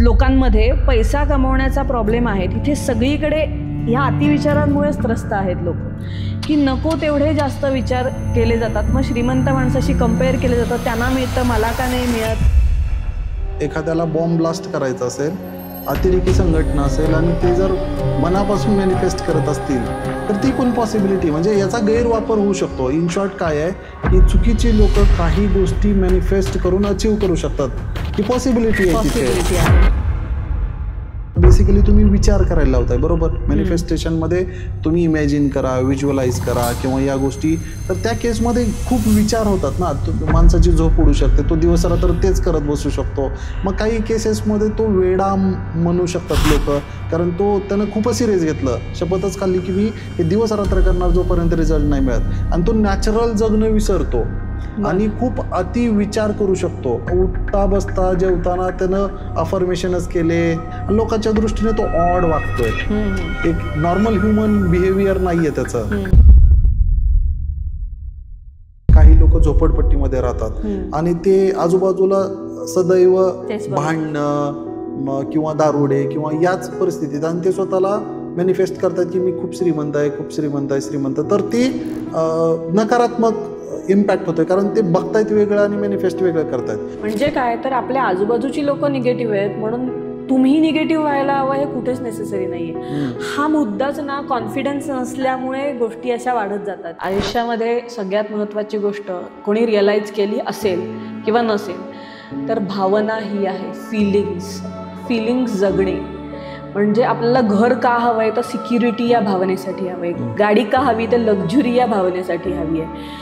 लोकांमध्ये पैसा कमवण्याचा प्रॉब्लेम आहे तिथे सगळीकडे ह्या अतिविचारांमुळेच त्रस्त आहेत लोक, की नको तेवढे जास्त विचार केले जातात. मग श्रीमंत माणसाशी कंपेअर केले जातं, त्यांना मिळतं मला का नाही मिळत. एखाद्याला बॉम्ब ब्लास्ट करायचा असेल, अतिरेकी संघटना असेल आणि ते जर मनापासून मॅनिफेस्ट करत असतील तर ती पण पॉसिबिलिटी, म्हणजे याचा गैरवापर होऊ शकतो. इन शॉर्ट काय आहे की चुकीची लोक काही गोष्टी मॅनिफेस्ट करून अचीव करू शकतात, ही पॉसिबिलिटी आहे. बेसिकली तुम्ही विचार करायला लावताय, बरोबर. मॅनिफेस्टेशनमध्ये तुम्ही इमॅजिन करा, व्हिज्युअलाइज करा किंवा या गोष्टी, तर त्या केसमध्ये खूप विचार होतात ना. माणसाची झोप उडू शकते, तो दिवस रात्र तेच करत बसू शकतो. मग काही केसेसमध्ये तो वेडा म्हणू शकतात लोक, कारण त्यानं खूपच सिरियस घेतलं, शपथच खाल्ली की मी हे दिवस रात्र करणार जोपर्यंत रिझल्ट नाही मिळत, आणि तो नॅचरल जगणं विसरतो आणि खूप अति विचार करू शकतो. उठता बसता जेवताना त्यानं अफर्मेशनच केले, लोकांच्या दृष्टीने तो ऑड वागतोय. एक नॉर्मल ह्युमन बिहेवियर नाहीये त्याचं. काही लोक झोपडपट्टीमध्ये राहतात आणि ते आजूबाजूला सदैव भांडणं किंवा दारुडे किंवा याच परिस्थितीत, आणि ते स्वतःला मॅनिफेस्ट करतात की मी खूप श्रीमंत आहे, खूप श्रीमंत आहे, श्रीमंत. तर ती नकारात्मक इम्पॅक्ट होतोय, कारण ते बघतायत वेगळं आणि मॅनिफेस्ट वेगळं करतायत. म्हणजे काय तर आपल्या आजूबाजूची लोक निगेटिव्ह आहेत म्हणून तुम्ही निगेटिव्ह व्हायला हवं हे कुठेच नेसेसरी नाहीये. हा मुद्दाच ना कॉन्फिडन्स नसल्यामुळे गोष्टी अशा वाढत जातात. आयुष्यामध्ये सगळ्यात महत्त्वाची गोष्ट कोणी रिअलाइज केली असेल किंवा नसेल तर भावना ही आहे. फिलिंग्स जगणे. म्हणजे आपल्याला घर का हवं आहे तर सिक्युरिटी या भावनेसाठी हवं आहे. गाडी का हवी तर लक्झुरी या भावनेसाठी हवी आहे.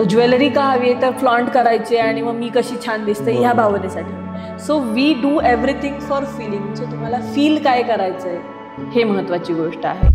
ज्वेलरी का हवी आहे तर फ्लॉन्ट करायची आणि मग मी कशी छान दिसते ह्या भावनेसाठी. So we do everything for feeling. सो तुम्हाला फील काय करायचं आहे हे महत्त्वाची गोष्ट आहे.